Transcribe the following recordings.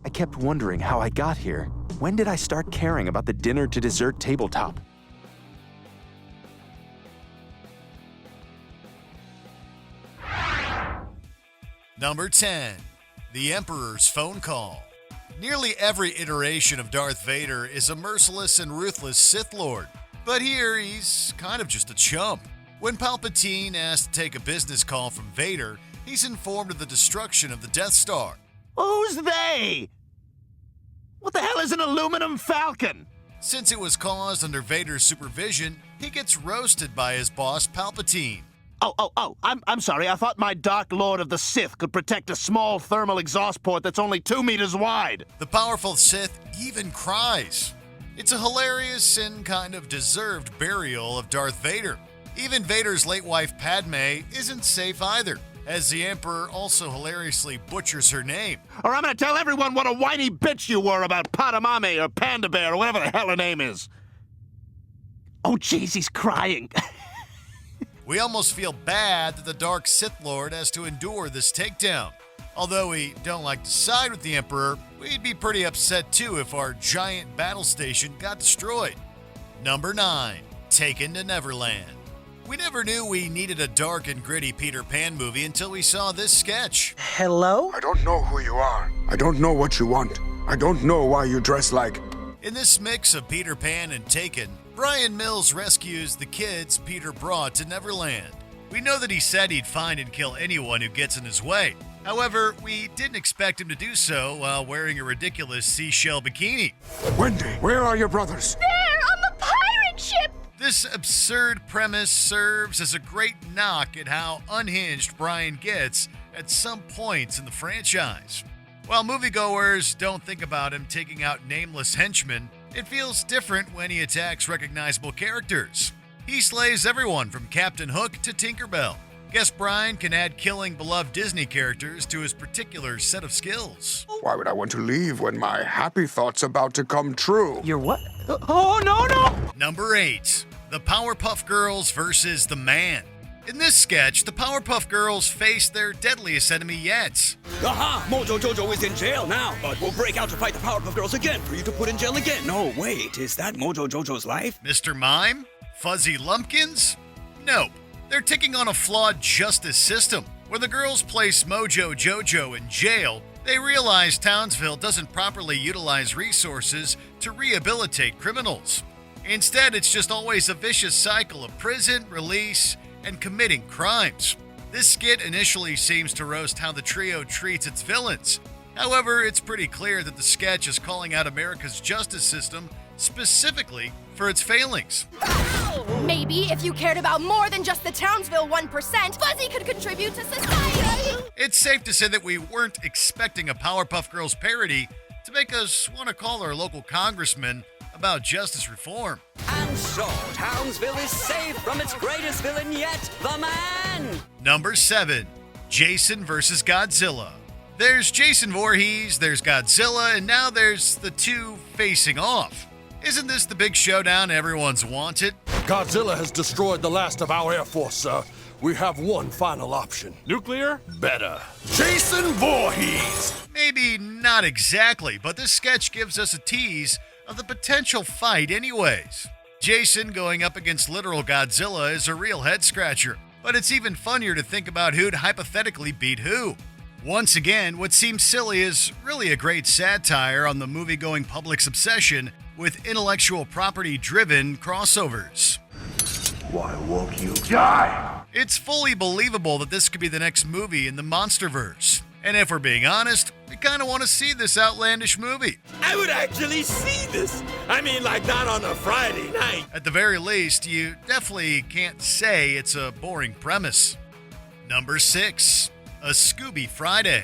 I kept wondering how I got here. When did I start caring about the dinner to dessert tabletop? Number 10. The Emperor's Phone Call. Nearly every iteration of Darth Vader is a merciless and ruthless Sith Lord, but here he's kind of just a chump. When Palpatine asks to take a business call from Vader, he's informed of the destruction of the Death Star. Who's they? What the hell is an aluminum falcon? Since it was caused under Vader's supervision, he gets roasted by his boss Palpatine. I'm sorry. I thought my Dark Lord of the Sith could protect a small thermal exhaust port that's only 2 meters wide. The powerful Sith even cries. It's a hilarious and kind of deserved burial of Darth Vader. Even Vader's late wife Padme isn't safe either, as the Emperor also hilariously butchers her name. Or I'm gonna tell everyone what a whiny bitch you were about Padamame or Panda Bear or whatever the hell her name is. Oh, jeez, he's crying. We almost feel bad that the Dark Sith Lord has to endure this takedown. Although we don't like to side with the Emperor, we'd be pretty upset too if our giant battle station got destroyed. Number 9. Taken to Neverland. We never knew we needed a dark and gritty Peter Pan movie until we saw this sketch. Hello? I don't know who you are. I don't know what you want. I don't know why you dress like... In this mix of Peter Pan and Taken, Brian Mills rescues the kids Peter brought to Neverland. We know that he said he'd find and kill anyone who gets in his way. However, we didn't expect him to do so while wearing a ridiculous seashell bikini. Wendy, where are your brothers? There, on the pirate ship! This absurd premise serves as a great knock at how unhinged Brian gets at some points in the franchise. While moviegoers don't think about him taking out nameless henchmen, it feels different when he attacks recognizable characters. He slays everyone from Captain Hook to Tinkerbell. Guess Brian can add killing beloved Disney characters to his particular set of skills. Why would I want to leave when my happy thought's about to come true? You're what? Oh, no! Number 8. The Powerpuff Girls versus the Man. In this sketch, the Powerpuff Girls face their deadliest enemy yet. Aha! Mojo Jojo is in jail now, but we'll break out to fight the Powerpuff Girls again for you to put in jail again. No, wait, is that Mojo Jojo's life? Mr. Mime? Fuzzy Lumpkins? Nope. They're taking on a flawed justice system. When the girls place Mojo Jojo in jail, they realize Townsville doesn't properly utilize resources to rehabilitate criminals. Instead, it's just always a vicious cycle of prison, release, and committing crimes. This skit initially seems to roast how the trio treats its villains. However, it's pretty clear that the sketch is calling out America's justice system specifically for its failings. Maybe if you cared about more than just the Townsville 1%, Fuzzy could contribute to society. It's safe to say that we weren't expecting a Powerpuff Girls parody to make us want to call our local congressman about justice reform. And so, Townsville is saved from its greatest villain yet, the Man! Number 7. Jason versus Godzilla. There's Jason Voorhees, there's Godzilla, and now there's the two facing off. Isn't this the big showdown everyone's wanted? Godzilla has destroyed the last of our Air Force, sir. We have one final option. Nuclear? Better. Jason Voorhees! Maybe not exactly, but this sketch gives us a tease of the potential fight anyways. Jason going up against literal Godzilla is a real head-scratcher, but it's even funnier to think about who'd hypothetically beat who. Once again, what seems silly is really a great satire on the movie-going public's obsession with intellectual property-driven crossovers. Why won't you die? It's fully believable that this could be the next movie in the Monsterverse. And if we're being honest, we kind of want to see this outlandish movie. I would actually see this. I mean, like not on a Friday night. At the very least, you definitely can't say it's a boring premise. Number 6. A Scooby Friday.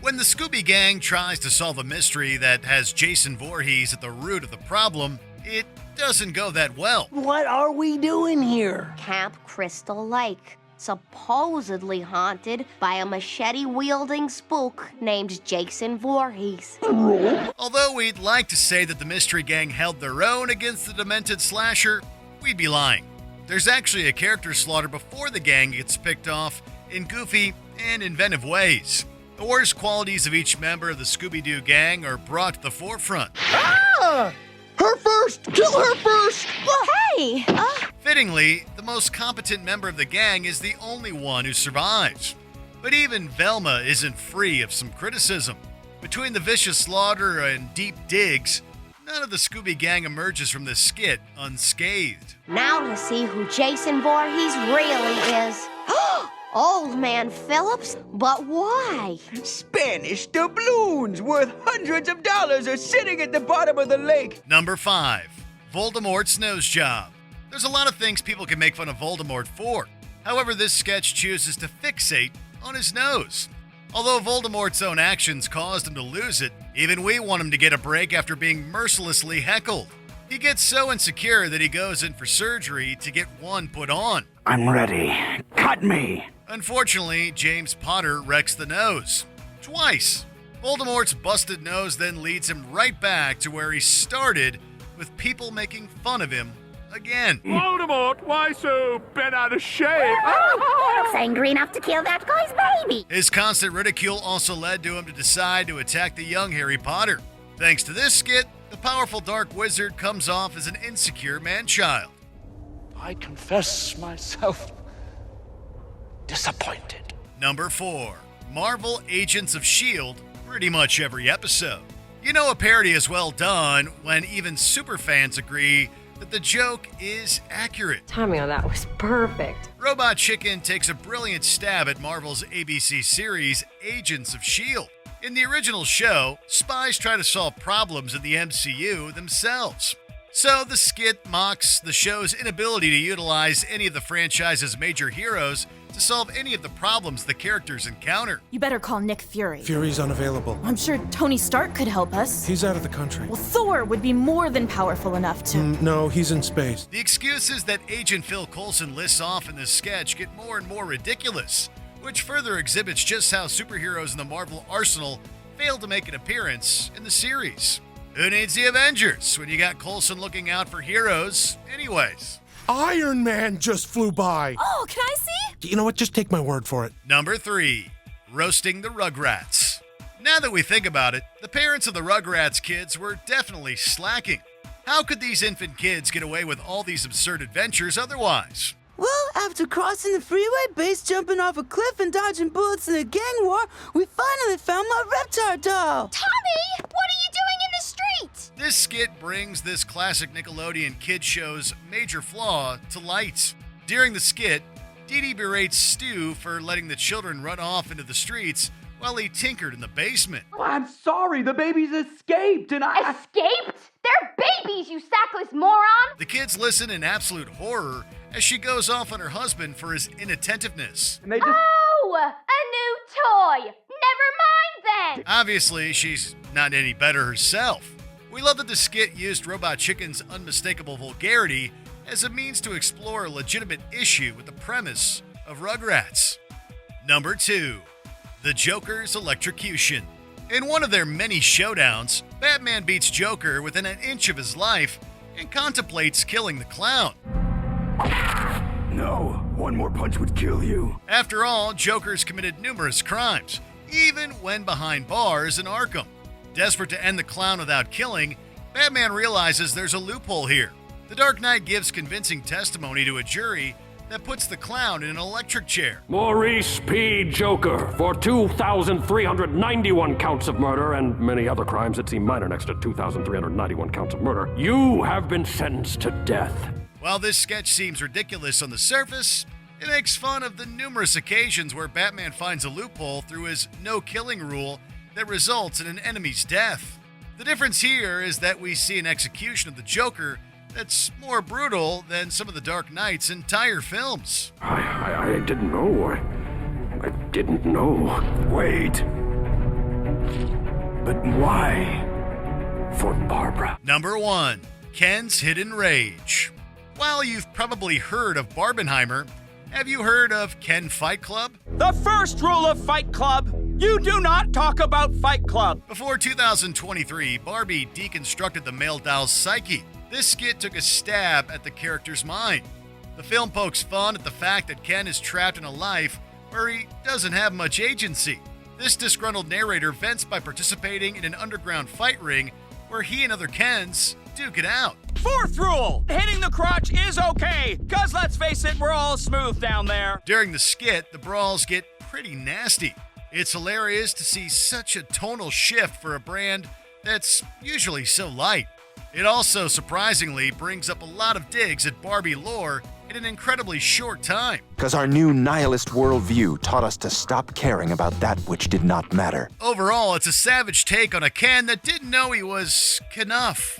When the Scooby Gang tries to solve a mystery that has Jason Voorhees at the root of the problem, it doesn't go that well. What are we doing here? Camp Crystal Lake, supposedly haunted by a machete-wielding spook named Jason Voorhees. Although we'd like to say that the Mystery Gang held their own against the demented slasher, we'd be lying. There's actually a character slaughter before the gang gets picked off in goofy and inventive ways. The worst qualities of each member of the Scooby-Doo gang are brought to the forefront. Her first! Kill her first! Well, hey! Fittingly, the most competent member of the gang is the only one who survives. But even Velma isn't free of some criticism. Between the vicious slaughter and deep digs, none of the Scooby gang emerges from this skit unscathed. Now to see who Jason Voorhees really is. Old Man Phillips? But why? Spanish doubloons worth hundreds of dollars are sitting at the bottom of the lake. Number 5. Voldemort's nose job. There's a lot of things people can make fun of Voldemort for. However, this sketch chooses to fixate on his nose. Although Voldemort's own actions caused him to lose it, even we want him to get a break after being mercilessly heckled. He gets so insecure that he goes in for surgery to get one put on. I'm ready. Cut me. Unfortunately, James Potter wrecks the nose. Twice. Voldemort's busted nose then leads him right back to where he started, with people making fun of him again. Voldemort, why so bent out of shape? Looks angry enough to kill that guy's baby. His constant ridicule also led to him to decide to attack the young Harry Potter. Thanks to this skit, the powerful dark wizard comes off as an insecure man-child. I confess myself disappointed. Number 4. Marvel Agents of S.H.I.E.L.D. pretty much every episode. You know a parody is well done when even superfans agree that the joke is accurate. Timing on that was perfect. Robot Chicken takes a brilliant stab at Marvel's ABC series Agents of S.H.I.E.L.D. In the original show, spies try to solve problems in the MCU themselves. So the skit mocks the show's inability to utilize any of the franchise's major heroes to solve any of the problems the characters encounter. You better call Nick Fury. Fury's unavailable. I'm sure Tony Stark could help us. He's out of the country. Well, Thor would be more than powerful enough to... No, he's in space. The excuses that Agent Phil Coulson lists off in this sketch get more and more ridiculous, which further exhibits just how superheroes in the Marvel arsenal failed to make an appearance in the series. Who needs the Avengers when you got Coulson looking out for heroes anyways? Iron Man just flew by. Oh, can I see? You know what? Just take my word for it. Number 3. Roasting the Rugrats. Now that we think about it, the parents of the Rugrats kids were definitely slacking. How could these infant kids get away with all these absurd adventures otherwise? Well, after crossing the freeway, base jumping off a cliff, and dodging bullets in a gang war, we finally found my Reptar doll. Tommy, what are you doing in the street? This skit brings this classic Nickelodeon kid show's major flaw to light. During the skit, Dee Dee berates Stu for letting the children run off into the streets while he tinkered in the basement. Oh, I'm sorry, the babies escaped, and I... Escaped? They're babies, you sackless moron! The kids listen in absolute horror as she goes off on her husband for his inattentiveness. And they just... Oh, a new toy! Never mind then! Obviously, she's not any better herself. We love that the skit used Robot Chicken's unmistakable vulgarity as a means to explore a legitimate issue with the premise of Rugrats. Number 2. The Joker's electrocution. In one of their many showdowns, Batman beats Joker within an inch of his life and contemplates killing the clown. No, one more punch would kill you. After all, Joker's committed numerous crimes, even when behind bars in Arkham. Desperate to end the clown without killing, Batman realizes there's a loophole here. The Dark Knight gives convincing testimony to a jury that puts the clown in an electric chair. Maurice P. Joker, for 2,391 counts of murder and many other crimes that seem minor next to 2,391 counts of murder, you have been sentenced to death. While this sketch seems ridiculous on the surface, it makes fun of the numerous occasions where Batman finds a loophole through his no-killing rule that results in an enemy's death. The difference here is that we see an execution of the Joker that's more brutal than some of the Dark Knight's entire films. I didn't know. I didn't know. Wait. But why? For Barbara. Number 1. Ken's Hidden Rage. While you've probably heard of Barbenheimer, have you heard of Ken Fight Club? The first rule of Fight Club, you do not talk about Fight Club. Before 2023, Barbie deconstructed the male doll's psyche. This skit took a stab at the character's mind. The film pokes fun at the fact that Ken is trapped in a life where he doesn't have much agency. This disgruntled narrator vents by participating in an underground fight ring where he and other Kens duke it out. Fourth rule, hitting the crotch is okay, cause let's face it, we're all smooth down there. During the skit, the brawls get pretty nasty. It's hilarious to see such a tonal shift for a brand that's usually so light. It also, surprisingly, brings up a lot of digs at Barbie lore in an incredibly short time. Because our new nihilist worldview taught us to stop caring about that which did not matter. Overall, it's a savage take on a Ken that didn't know he was Kenough.